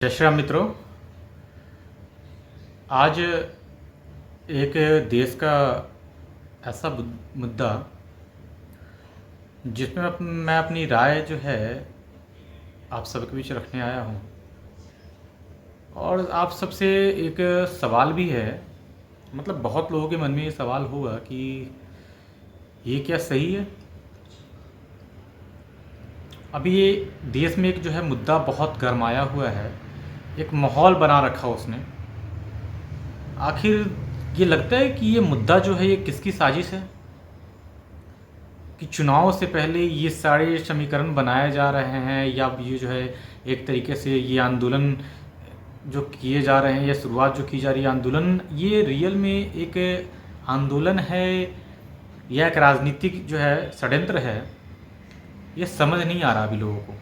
जय श्री राम मित्रों। आज एक देश का ऐसा मुद्दा जिसमें मैं अपनी राय जो है आप सबके बीच रखने आया हूँ और आप सबसे एक सवाल भी है। मतलब बहुत लोगों के मन में ये सवाल होगा कि ये क्या सही है। अभी ये देश में एक जो है मुद्दा बहुत गरमाया हुआ है, एक माहौल बना रखा उसने। आखिर ये लगता है कि ये मुद्दा जो है ये किसकी साजिश है कि चुनाव से पहले ये सारे समीकरण बनाए जा रहे हैं, या ये जो है एक तरीके से ये आंदोलन जो किए जा रहे हैं या शुरुआत जो की जा रही है आंदोलन, ये रियल में एक आंदोलन है या एक राजनीतिक जो है षड्यंत्र है, ये समझ नहीं आ रहा अभी लोगों को।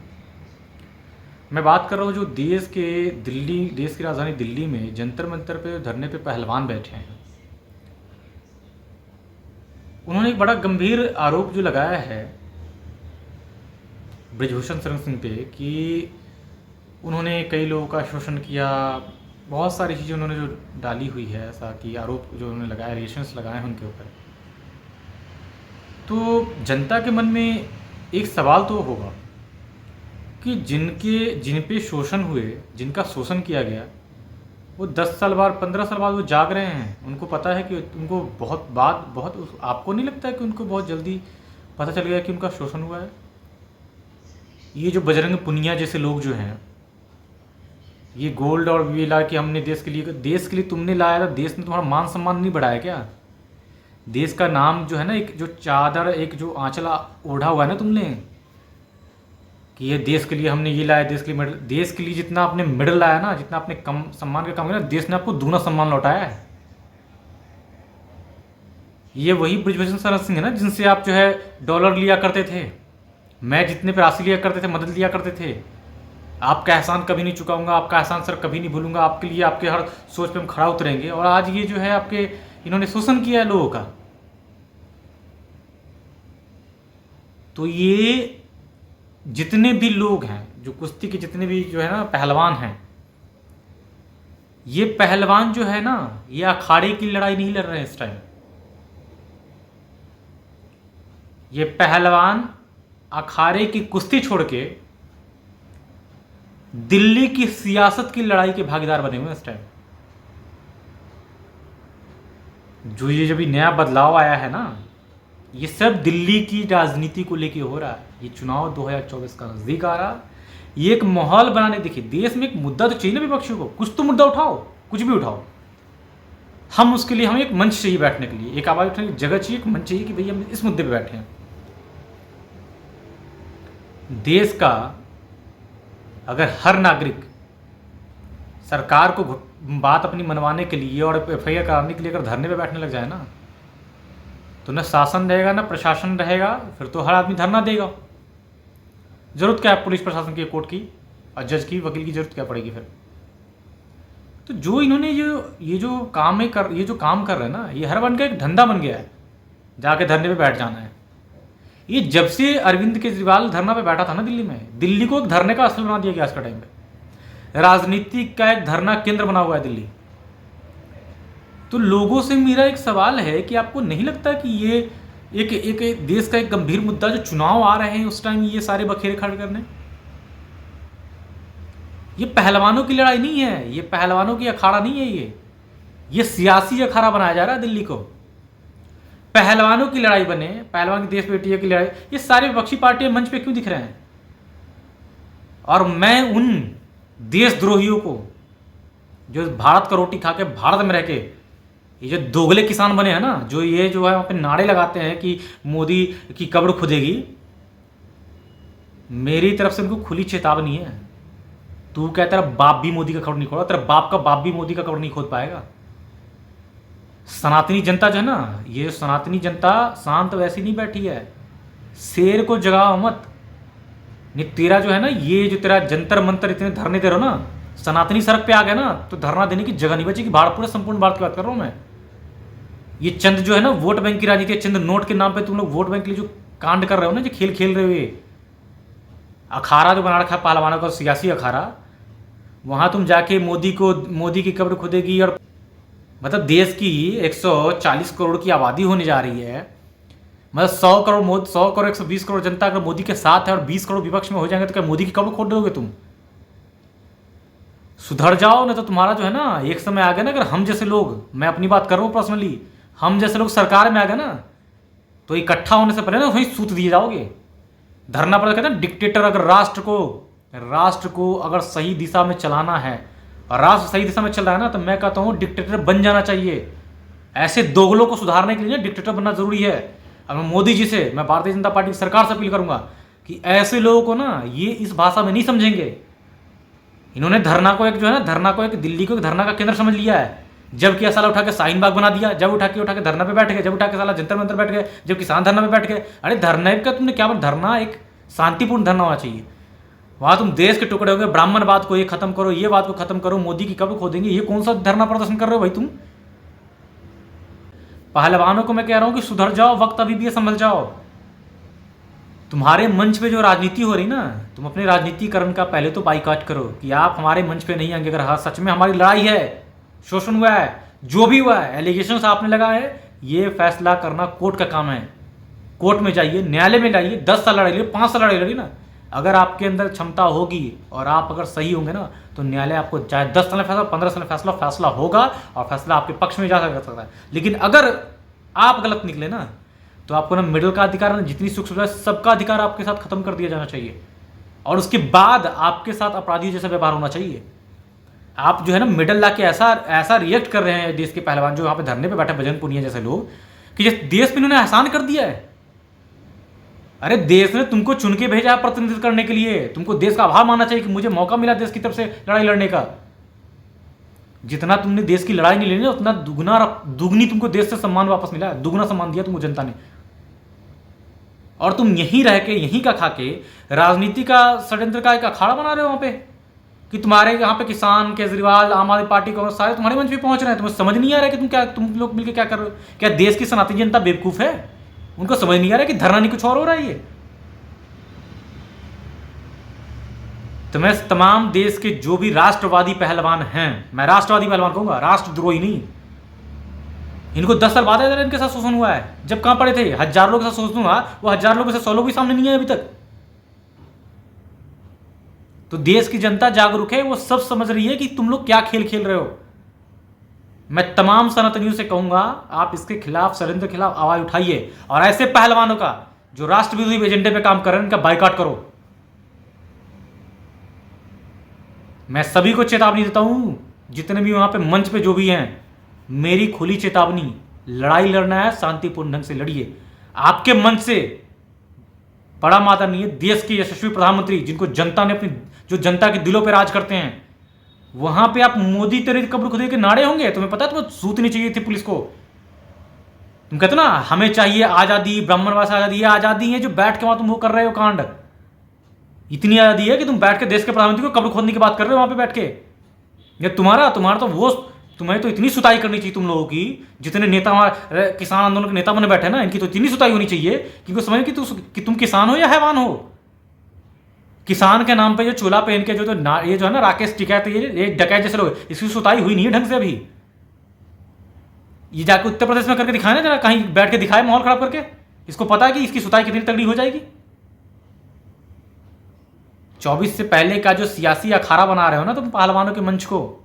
मैं बात कर रहा हूँ जो देश की राजधानी दिल्ली में जंतर मंतर पे धरने पे पहलवान बैठे हैं। उन्होंने एक बड़ा गंभीर आरोप जो लगाया है ब्रिजभूषण शरण सिंह पे कि उन्होंने कई लोगों का शोषण किया, बहुत सारी चीज़ें उन्होंने जो डाली हुई है, ऐसा कि आरोप जो उन्होंने लगाया, रिलेशंस लगाए हैं उनके ऊपर। तो जनता के मन में एक सवाल तो होगा कि जिन पे शोषण हुए, जिनका शोषण किया गया, वो 10 साल बाद 15 साल बाद वो जाग रहे हैं। उनको पता है कि उनको बहुत आपको नहीं लगता है कि उनको बहुत जल्दी पता चल गया कि उनका शोषण हुआ है। ये जो बजरंग पुनिया जैसे लोग जो हैं, ये गोल्ड और ये ला के हमने देश के लिए तुमने लाया था, देश ने तुम्हारा मान सम्मान नहीं बढ़ाया क्या? देश का नाम जो है ना, एक जो चादर, एक जो आंचला ओढ़ा हुआ है ना तुमने, कि ये देश के लिए हमने ये लाया, देश के लिए मेडल, देश के लिए जितना आपने मेडल लाया ना, जितना आपने कम सम्मान का काम किया, देश ने आपको दूना सम्मान लौटाया है। ये वही ब्रिजभूषण शरण सिंह है ना, जिनसे आप जो है डॉलर लिया करते थे, मैं जितने पे राशि लिया करते थे, मदद लिया करते थे। आपका एहसान कभी नहीं चुकाऊंगा, आपका एहसान सर कभी नहीं भूलूंगा, आपके लिए आपके हर सोच पे हम खड़ा उतरेंगे। और आज ये जो है आपके इन्होंने शोषण किया है लोगों का। तो ये जितने भी लोग हैं, जो कुश्ती के जितने भी जो है ना पहलवान हैं, ये पहलवान जो है ना, ये अखाड़े की लड़ाई नहीं लड़ रहे हैं इस टाइम। ये पहलवान अखाड़े की कुश्ती छोड़ के दिल्ली की सियासत की लड़ाई के भागीदार बने हुए हैं इस टाइम। जो ये जब नया बदलाव आया है ना, ये सब दिल्ली की राजनीति को लेके हो रहा है। ये चुनाव 2024 का नजदीक आ रहा, ये एक माहौल बनाने। देखिए, देश में एक मुद्दा तो चाहिए ना विपक्षी को, कुछ तो मुद्दा उठाओ, कुछ भी उठाओ। हम उसके लिए हमें एक मंच चाहिए बैठने के लिए, एक आवाज उठाने की जगह चाहिए, एक मंच चाहिए कि भैया हम इस मुद्दे पे बैठे हैं। देश का अगर हर नागरिक सरकार को बात अपनी मनवाने के लिए और एफआईआर कराने के लिए अगर धरने पे बैठने लग जाए ना, तो न शासन रहेगा न प्रशासन रहेगा, फिर तो हर आदमी धरना देगा। जरूरत क्या है पुलिस प्रशासन की, कोर्ट की और जज की, वकील की जरूरत क्या पड़ेगी फिर? तो जो इन्होंने ये जो काम कर रहे हैं ना, ये हर वन का एक धंधा बन गया है, जाके धरने पे बैठ जाना है। ये जब से अरविंद केजरीवाल धरना पे बैठा था ना दिल्ली में, दिल्ली को एक धरने का असल बना दिया गया आज का टाइम पे। राजनीति का एक धरना केंद्र बना हुआ है दिल्ली। तो लोगों से मेरा एक सवाल है कि आपको नहीं लगता कि ये एक देश का एक गंभीर मुद्दा, जो चुनाव आ रहे हैं उस टाइम ये सारे बखेरे खड़े करने? ये पहलवानों की लड़ाई नहीं है, ये पहलवानों की अखाड़ा नहीं है, ये सियासी अखाड़ा बनाया जा रहा है दिल्ली को। पहलवानों की लड़ाई बने, पहलवान की देश बेटियों की लड़ाई, ये सारे विपक्षी पार्टियां मंच पे क्यों दिख रहे हैं? और मैं उन देशद्रोहियों को, जो भारत का रोटी खा के भारत में रह के ये जो दोगले किसान बने हैं ना, जो ये जो है अपने नारे लगाते हैं कि मोदी की कब्र खुदेगी, मेरी तरफ से उनको खुली चेतावनी है। तू क्या तेरा बाप भी मोदी का कब्र नहीं खोदा, तेरा बाप का बाप भी मोदी का कब्र नहीं खोद पाएगा। सनातनी जनता जो है ना, ये सनातनी जनता शांत वैसी नहीं बैठी है। शेर को जगाओ मत। नहीं तेरा जो है ना, ये जो तेरा जंतर मंतर इतने धरने दे रहे हो ना, सनातनी सड़क पे आ गया ना तो धरना देने की जगह नहीं बचेगी। भारत, पूरे संपूर्ण भारत की बात कर रहा हूं मैं। ये चंद जो है ना वोट बैंक की राजनीति, चंद नोट के नाम पे तुम लोग वोट बैंक के लिए जो कांड कर रहे हो ना, जो खेल रहे हो, ये अखाड़ा जो बना रखा है पहलवानों का, सियासी अखाड़ा, वहाँ तुम जाके मोदी की कब्र खुदेगी। और मतलब देश की 140 करोड़ की आबादी होने जा रही है, मतलब 100 करोड़ 120 करोड़ जनता अगर मोदी के साथ है और 20 करोड़ विपक्ष में हो जाएंगे तो क्या मोदी की कब्र खोद दोगे तुम? सुधर जाओ, नहीं तो तुम्हारा जो है ना एक समय आ गया ना, अगर हम जैसे लोग, मैं अपनी बात कर रहा हूँ पर्सनली, हम जैसे लोग सरकार में आ गए ना तो इकट्ठा होने से पहले ना वहीं सूत दिए जाओगे। धरना पड़ता, कहते हैं डिक्टेटर अगर राष्ट्र को अगर सही दिशा में चलाना है और राष्ट्र सही दिशा में चल रहा है ना, तो मैं कहता हूँ डिक्टेटर बन जाना चाहिए। ऐसे दोगलों को सुधारने के लिए डिक्टेटर बनना जरूरी है। और मैं मोदी जी से, मैं भारतीय जनता पार्टी की सरकार से अपील करूंगा कि ऐसे लोगों को ना ये इस भाषा में नहीं समझेंगे। इन्होंने धरना को एक दिल्ली को एक धरना का केंद्र समझ लिया है। जब कि साला उठा के शाहीन बाग बना दिया, जब उठा के धरना पे बैठ गए, जब उठा के साला जंतर मंतर बैठ गए, जब किसान धरना पे बैठ गए। अरे धरने का तुमने क्या, धरना एक शांतिपूर्ण धरना होना चाहिए। वहां तुम देश के टुकड़े होंगे, ब्राह्मणवाद को ये खत्म करो, ये बात को खत्म करो, मोदी की कब्र खोदेंगे, ये कौन सा धरना प्रदर्शन कर रहे हो भाई तुम? पहलवानों को मैं कह रहा हूं कि सुधर जाओ, वक्त अभी भी है, संभल जाओ। तुम्हारे मंच पे जो राजनीति हो रही ना, तुम अपने राजनीतिकरण का पहले तो बाइकाट करो कि आप हमारे मंच पे नहीं आएंगे। अगर हाँ सच में हमारी लड़ाई है, शोषण हुआ है, जो भी हुआ है, एलिगेशन आपने लगाए है, ये फैसला करना कोर्ट का काम है। कोर्ट में जाइए, न्यायालय में जाइए, 10 साल लड़ाई लड़िए, 5 साल लड़ाई लड़िए ना। अगर आपके अंदर क्षमता होगी और आप अगर सही होंगे ना, तो न्यायालय आपको चाहे 10 साल में फैसला, 15 साल में फैसला होगा और फैसला आपके पक्ष में जा सकता है। लेकिन अगर आप गलत निकले ना, तो आपको ना मिडिल का अधिकार, ना जितनी सुख सुविधा, सबका अधिकार आपके साथ खत्म कर दिया जाना चाहिए। और उसके बाद आपके साथ अपराधी जैसा व्यवहार होना चाहिए। आप जो है ना मिडल ला के ऐसा रिएक्ट कर रहे हैं देश के पहलवान जो यहाँ पे धरने पे बैठे बजरंग पुनिया जैसे लोग, कि देश पे इन्होंने एहसान कर दिया है। अरे देश ने तुमको चुन के भेजा है प्रतिनिधित्व करने के लिए, तुमको देश का आभार मानना चाहिए कि मुझे मौका मिला देश की तरफ से लड़ाई लड़ने का। जितना तुमने देश की लड़ाई नहीं लड़ी ना, उतना दुगनी तुमको देश से सम्मान वापस मिला है, दुगना सम्मान दिया तुमको जनता ने। और तुम यहीं रह के, यहीं का खा के राजनीति का षड्यंत्र का एक अखाड़ा बना रहे हो वहां पे, कि तुम्हारे यहाँ पे किसान, केजरीवाल, आम आदमी पार्टी, कांग्रेस, सारे तुम्हारे मंच पे पहुंच रहे हैं। तुम्हें समझ नहीं आ रहा है कि तुम लोग मिलकर क्या कर रहे हो? क्या देश की सनातनी जनता बेवकूफ है? उनको समझ नहीं आ रहा है कि धरना नहीं कुछ और हो रहा है ये। तो मैं तमाम देश के जो भी राष्ट्रवादी पहलवान हैं, मैं राष्ट्रवादी पहलवान कहूंगा, राष्ट्रद्रोही नहीं, इनको 10 साल बाद इनके साथ शोषण हुआ है। जब कहां पड़े थे, 1000 लोगों के साथ शोषण हुआ, वो 1000 लोगों से 100 लोग भी सामने नहीं आए अभी तक। तो देश की जनता जागरूक है, वो सब समझ रही है कि तुम लोग क्या खेल खेल रहे हो। मैं तमाम सनातनियों से कहूंगा, आप इसके खिलाफ, षड्यंत्र के खिलाफ आवाज उठाइए और ऐसे पहलवानों का जो राष्ट्र विरोधी एजेंडे पे काम कर रहे हैं, इनका बाइकआउट करो। मैं सभी को चेतावनी देता हूं, जितने भी वहां पे मंच पे जो भी हैं, मेरी खुली चेतावनी, लड़ाई लड़ना है शांतिपूर्ण ढंग से लड़िए। आपके मंच से बड़ा माता नहीं है, देश के यशस्वी प्रधानमंत्री, जिनको जनता ने अपनी, जो जनता के दिलों पर राज करते हैं, वहां पे आप मोदी तेरी कब्र खुदे के नारे होंगे। तुम्हें पता है तुम्हें सूतनी चाहिए थी पुलिस को। तुम कहते ना हमें चाहिए आजादी, ब्राह्मणवाद से आजादी, आजादी है जो बैठ के वहां तुम वो कर रहे हो कांड। इतनी आजादी है कि तुम बैठ के देश के प्रधानमंत्री को कब्र खोदने की बात कर रहे हो वहां पे बैठ के। ये तुम्हारा तो वो, तुम्हें तो इतनी सुताई करनी चाहिए तुम लोगों की, जितने नेता हमारे किसान आंदोलन के नेता बने बैठे ना, इनकी तो इतनी सुताई होनी चाहिए कि उनको समझ कि तुम किसान हो या हैवान हो। किसान के नाम पे जो चोला पहन के ये जो है ना राकेश टिकैत, ये डकैत जैसे लोग, इसकी सुताई हुई नहीं है ढंग से अभी। ये जाके उत्तर प्रदेश में करके दिखाए ना, जरा कहीं बैठ के दिखाए माहौल खराब करके। इसको पता है कि इसकी सुताई कितनी तगड़ी हो जाएगी। 24 से पहले का जो सियासी अखाड़ा बना रहे हो ना तुम पहलवानों के मंच को,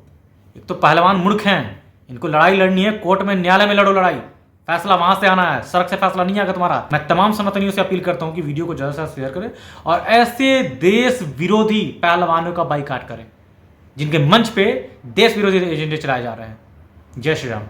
एक तो पहलवान मूर्ख हैं, इनको लड़ाई लड़नी है कोर्ट में, न्यायालय में लड़ो लड़ाई, फैसला वहां से आना है, सड़क से फैसला नहीं आएगा तुम्हारा। मैं तमाम सनातनियों से अपील करता हूं कि वीडियो को ज्यादा से ज्यादा शेयर करें और ऐसे देश विरोधी पहलवानों का बाइकाट करें जिनके मंच पे देश विरोधी एजेंडे चलाए जा रहे हैं। जय श्री राम।